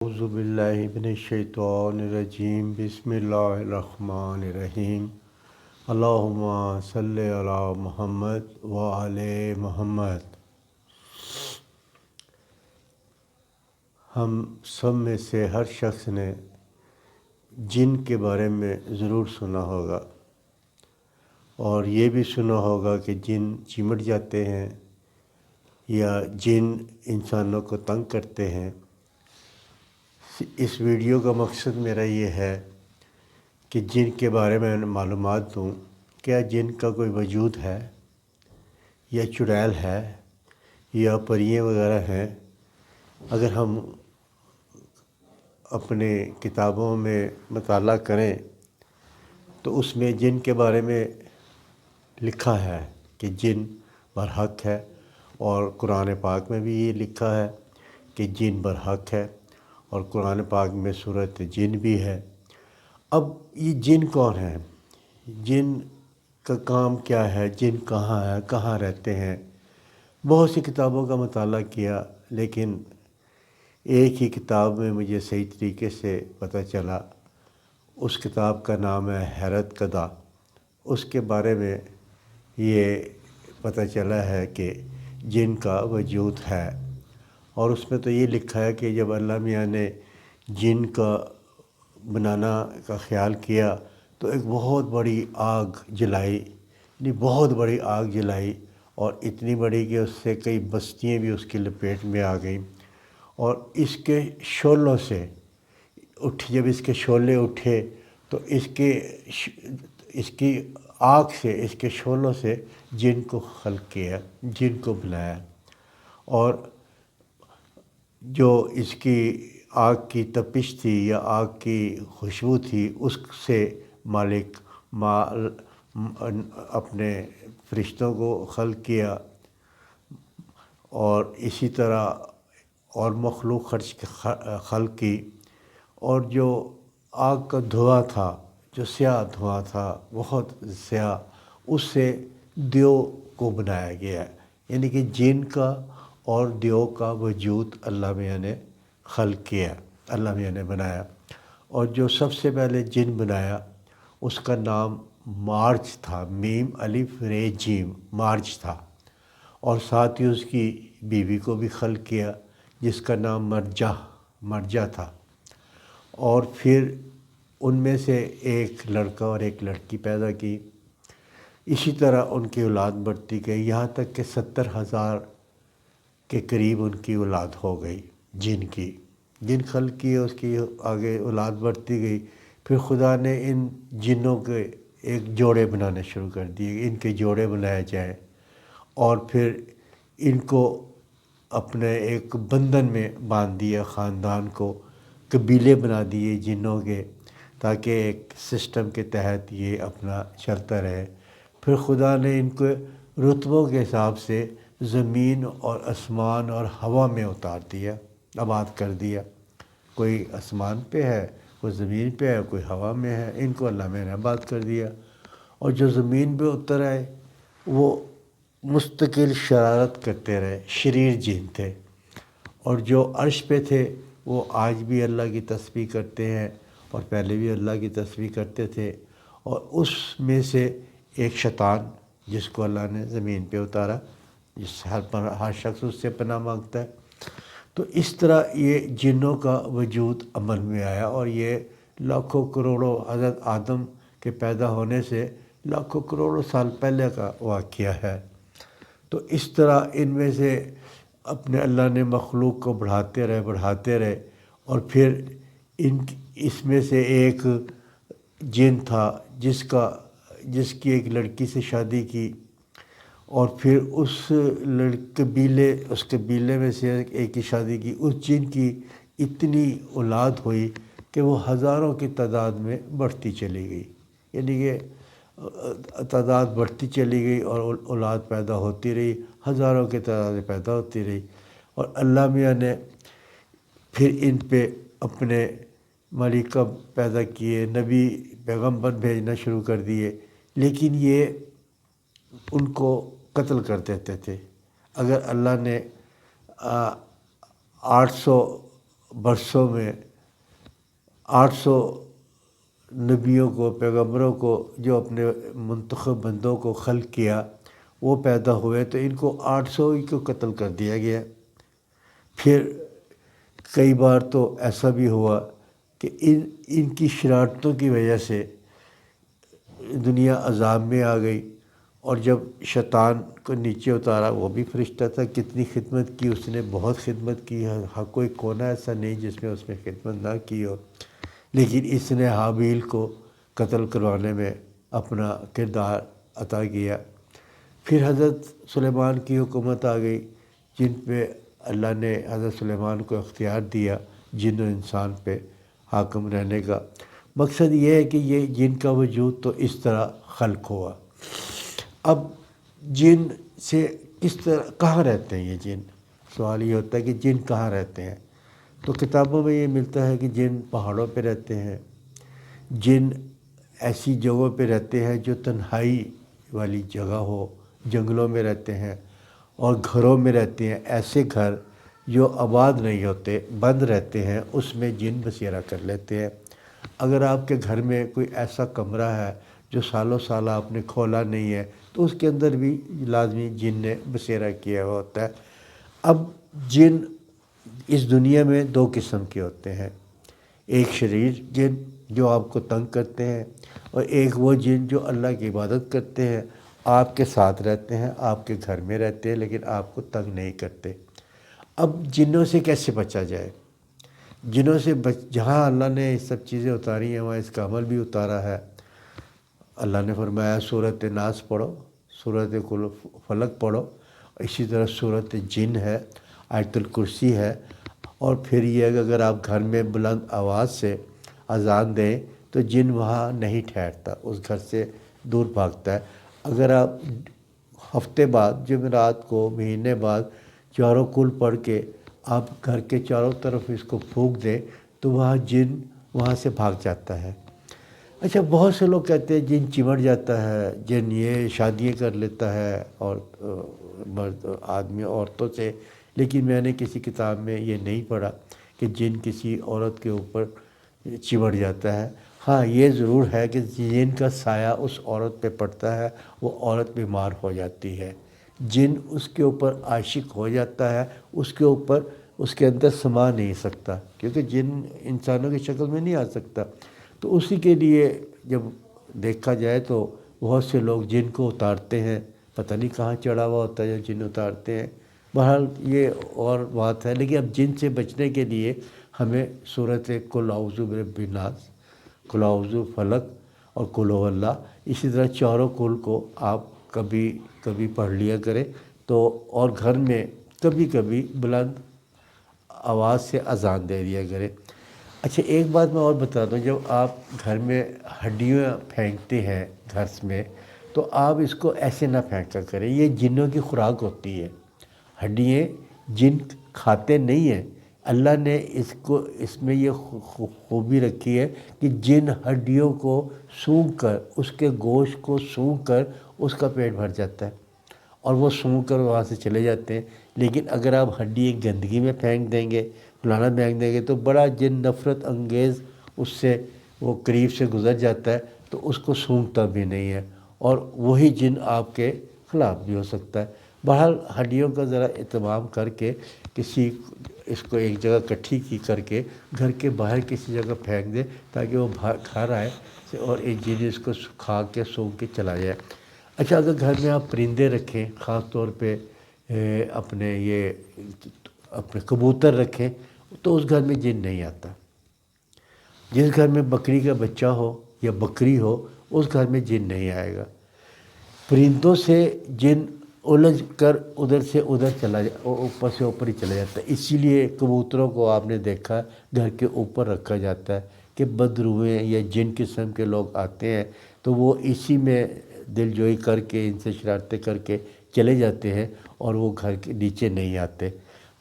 اعوذ باللہ من الشیطان الرجیم بسم اللہ الرحمن الرحیم اللہم صلی علی محمد وعلی محمد۔ ہم سب میں سے ہر شخص نے جن کے بارے میں ضرور سنا ہوگا، اور یہ بھی سنا ہوگا کہ جن چمٹ جاتے ہیں یا جن انسانوں کو تنگ کرتے ہیں۔ اس ویڈیو کا مقصد میرا یہ ہے کہ جن کے بارے میں معلومات دوں۔ کیا جن کا کوئی وجود ہے یا چڑیل ہے یا پریاں وغیرہ ہیں؟ اگر ہم اپنے کتابوں میں مطالعہ کریں تو اس میں جن کے بارے میں لکھا ہے کہ جن برحق ہے، اور قرآن پاک میں بھی یہ لکھا ہے کہ جن برحق ہے، اور قرآن پاک میں سورۃ جن بھی ہے۔ اب یہ جن کون ہیں؟ جن کا کام کیا ہے؟ جن کہاں ہے؟ کہاں رہتے ہیں؟ بہت سی کتابوں کا مطالعہ کیا، لیکن ایک ہی کتاب میں مجھے صحیح طریقے سے پتہ چلا۔ اس کتاب کا نام ہے حیرت کدہ۔ اس کے بارے میں یہ پتہ چلا ہے کہ جن کا وجود ہے، اور اس میں تو یہ لکھا ہے کہ جب اللہ میاں نے جن کا بنانا کا خیال کیا تو ایک بہت بڑی آگ جلائی، یعنی بہت بڑی آگ جلائی، اور اتنی بڑی کہ اس سے کئی بستیاں بھی اس کی لپیٹ میں آ گئیں، اور اس کے شعلوں سے جب اس کے شعلے اٹھے تو اس کی آگ سے، اس کے شعلوں سے جن کو خلق کیا، جن کو بنایا، اور جو اس کی آگ کی تپش تھی یا آگ کی خوشبو تھی، اس سے مالک اپنے فرشتوں کو خلق کیا، اور اسی طرح اور مخلوق خلق کی، اور جو آگ کا دھواں تھا، جو سیاہ دھواں تھا، بہت سیاہ، اس سے دیو کو بنایا گیا ہے، یعنی کہ جن کا اور دیو کا وجود اللہ میاں نے خلق کیا، اللہ میاں نے بنایا۔ اور جو سب سے پہلے جن بنایا اس کا نام مارج تھا، میم الف رے جیم، مارج تھا، اور ساتھ ہی اس کی بیوی کو بھی خلق کیا جس کا نام مرجہ تھا، اور پھر ان میں سے ایک لڑکا اور ایک لڑکی پیدا کی۔ اسی طرح ان کی اولاد بڑھتی گئی، یہاں تک کہ 70,000 کے قریب ان کی اولاد ہو گئی جن کی۔ جن خلق کی، اس کی آگے اولاد بڑھتی گئی، پھر خدا نے ان جنوں کے ایک جوڑے بنانے شروع کر دیے، ان کے جوڑے بنائے جائیں، اور پھر ان کو اپنے ایک بندھن میں باندھ دیا، خاندان کو قبیلے بنا دیے جنوں کے، تاکہ ایک سسٹم کے تحت یہ اپنا چلتا رہے۔ پھر خدا نے ان کو رتبوں کے حساب سے زمین اور آسمان اور ہوا میں اتار دیا، آباد کر دیا۔ کوئی آسمان پہ ہے، کوئی زمین پہ ہے، کوئی ہوا میں ہے، ان کو اللہ میں نے آباد کر دیا۔ اور جو زمین پہ اتر آئے وہ مستقل شرارت کرتے رہے، شریر جن تھے، اور جو عرش پہ تھے وہ آج بھی اللہ کی تسبیح کرتے ہیں، اور پہلے بھی اللہ کی تسبیح کرتے تھے۔ اور اس میں سے ایک شیطان جس کو اللہ نے زمین پہ اتارا، جس ہر شخص اس سے پناہ مانگتا ہے۔ تو اس طرح یہ جنوں کا وجود عمل میں آیا، اور یہ لاکھوں کروڑوں حضرت آدم کے پیدا ہونے سے لاکھوں کروڑوں سال پہلے کا واقعہ ہے۔ تو اس طرح ان میں سے اپنے اللہ نے مخلوق کو بڑھاتے رہے، اور پھر اس میں سے ایک جن تھا جس کی ایک لڑکی سے شادی کی، اور پھر اس قبیلے میں سے ایک کی شادی کی، اس جن کی اتنی اولاد ہوئی کہ وہ ہزاروں کی تعداد میں بڑھتی چلی گئی، یعنی کہ تعداد بڑھتی چلی گئی اور اولاد پیدا ہوتی رہی، ہزاروں کی تعداد میں پیدا ہوتی رہی۔ اور اللہ میاں نے پھر ان پہ اپنے ملائکہ پیدا کیے، نبی پیغمبر بھیجنا شروع کر دیے، لیکن یہ ان کو قتل کر دیتے تھے۔ اگر اللہ نے 800 برسوں میں 800 نبیوں کو، پیغمبروں کو، جو اپنے منتخب بندوں کو خلق کیا وہ پیدا ہوئے، تو ان کو 800 ہی کو قتل کر دیا گیا۔ پھر کئی بار تو ایسا بھی ہوا کہ ان کی شرارتوں کی وجہ سے دنیا عذاب میں آ گئی، اور جب شیطان کو نیچے اتارا، وہ بھی فرشتہ تھا، کتنی خدمت کی اس نے، بہت خدمت کی ہے، ہر کوئی کونا ایسا نہیں جس میں اس نے خدمت نہ کی ہو، لیکن اس نے حابیل کو قتل کروانے میں اپنا کردار عطا کیا۔ پھر حضرت سلیمان کی حکومت آ گئی، جن پہ اللہ نے حضرت سلیمان کو اختیار دیا جن و انسان پہ حاکم رہنے کا۔ مقصد یہ ہے کہ یہ جن کا وجود تو اس طرح خلق ہوا۔ اب جن سے کس طرح، کہاں رہتے ہیں یہ جن؟ سوال یہ ہوتا ہے کہ جن کہاں رہتے ہیں؟ تو کتابوں میں یہ ملتا ہے کہ جن پہاڑوں پہ رہتے ہیں، جن ایسی جگہوں پہ رہتے ہیں جو تنہائی والی جگہ ہو، جنگلوں میں رہتے ہیں، اور گھروں میں رہتے ہیں، ایسے گھر جو آباد نہیں ہوتے، بند رہتے ہیں، اس میں جن بسیرا کر لیتے ہیں۔ اگر آپ کے گھر میں کوئی ایسا کمرہ ہے جو سالوں سال آپ نے کھولا نہیں ہے، تو اس کے اندر بھی لازمی جن نے بسیرا کیا ہوا ہوتا ہے۔ اب جن اس دنیا میں دو قسم کے ہوتے ہیں، ایک شریر جن جو آپ کو تنگ کرتے ہیں، اور ایک وہ جن جو اللہ کی عبادت کرتے ہیں، آپ کے ساتھ رہتے ہیں، آپ کے گھر میں رہتے ہیں، لیکن آپ کو تنگ نہیں کرتے۔ اب جنوں سے کیسے بچا جائے؟ جنوں سے جہاں اللہ نے یہ سب چیزیں اتاری ہیں وہاں اس کا عمل بھی اتارا ہے۔ اللہ نے فرمایا سورۃ ناس پڑھو، سورۃ فلق پڑھو، اسی طرح سورۃ جن ہے، آیت الکرسی ہے، اور پھر یہ ہے کہ اگر آپ گھر میں بلند آواز سے اذان دیں تو جن وہاں نہیں ٹھہرتا، اس گھر سے دور بھاگتا ہے۔ اگر آپ ہفتے بعد، جمعرات کو، مہینے بعد چاروں کل پڑھ کے آپ گھر کے چاروں طرف اس کو پھونک دیں تو وہاں جن وہاں سے بھاگ جاتا ہے۔ اچھا، بہت سے لوگ کہتے ہیں جن چمٹ جاتا ہے، جن یہ شادیاں کر لیتا ہے، اور مرد آدمی عورتوں سے، لیکن میں نے کسی کتاب میں یہ نہیں پڑھا کہ جن کسی عورت کے اوپر چمٹ جاتا ہے۔ ہاں، یہ ضرور ہے کہ جن کا سایہ اس عورت پہ پڑتا ہے، وہ عورت بیمار ہو جاتی ہے، جن اس کے اوپر عاشق ہو جاتا ہے، اس کے اوپر، اس کے اندر سما نہیں سکتا، کیونکہ جن انسانوں کی شکل میں نہیں آ سکتا۔ تو اسی کے لیے جب دیکھا جائے تو بہت سے لوگ جن کو اتارتے ہیں، پتہ نہیں کہاں چڑھا ہوا ہوتا ہے جو جن اتارتے ہیں۔ بہرحال یہ اور بات ہے، لیکن اب جن سے بچنے کے لیے ہمیں سورۃ قل اعوذ برب الناس، قل اعوذ فلق، اور قل هو اللہ، اسی طرح چاروں قل کو آپ کبھی کبھی پڑھ لیا کریں تو، اور گھر میں کبھی کبھی بلند آواز سے اذان دے دیا کریں۔ اچھا، ایک بات میں اور بتاتا ہوں، جب آپ گھر میں ہڈیاں پھینکتے ہیں گھر میں، تو آپ اس کو ایسے نہ پھینکا کریں، یہ جنوں کی خوراک ہوتی ہے۔ ہڈیاں جن کھاتے نہیں ہیں، اللہ نے اس میں یہ خوبی رکھی ہے کہ جن ہڈیوں کو سونگھ کر، اس کے گوشت کو سونگھ کر اس کا پیٹ بھر جاتا ہے، اور وہ سونگھ کر وہاں سے چلے جاتے ہیں۔ لیکن اگر آپ ہڈی گندگی میں پھینک دیں گے، فلانا پھینک دیں گے، تو بڑا جن نفرت انگیز اس سے وہ قریب سے گزر جاتا ہے، تو اس کو سونگھتا بھی نہیں ہے، اور وہی جن آپ کے خلاف بھی ہو سکتا ہے۔ بہرحال ہڈیوں کا ذرا اہتمام کر کے اس کو ایک جگہ اکٹھی کر کے گھر کے باہر کسی جگہ پھینک دے، تاکہ وہ گھر آئے اور ایک جن اس کو کھا کے سونگھ کے چلا جائے۔ اچھا، اگر گھر میں آپ پرندے رکھیں، خاص طور پہ اپنے کبوتر رکھیں، تو اس گھر میں جن نہیں آتا۔ جس گھر میں بکری کا بچہ ہو یا بکری ہو، اس گھر میں جن نہیں آئے گا۔ پرندوں سے جن الجھ کر ادھر سے ادھر چلا اوپر سے اوپر ہی چلا جاتا ہے، اسی لیے کبوتروں کو آپ نے دیکھا گھر کے اوپر رکھا جاتا ہے کہ بدروئیں یا جن قسم کے لوگ آتے ہیں تو وہ اسی میں دل جوئی کر کے، ان سے شرارتیں کر کے چلے جاتے ہیں، اور وہ گھر کے نیچے نہیں آتے۔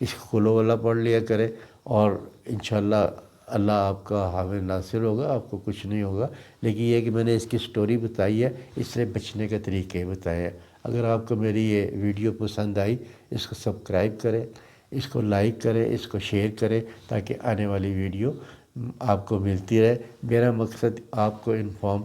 اس قلو والا پڑھ لیا کرے، اور انشاءاللہ اللہ آپ کا حافظ ناصر ہوگا، آپ کو کچھ نہیں ہوگا۔ لیکن یہ کہ میں نے اس کی سٹوری بتائی ہے، اس سے بچنے کے طریقے بتائے ہیں۔ اگر آپ کو میری یہ ویڈیو پسند آئی، اس کو سبسکرائب کریں، اس کو لائک کریں، اس کو شیئر کریں تاکہ آنے والی ویڈیو آپ کو ملتی رہے۔ میرا مقصد آپ کو انفارم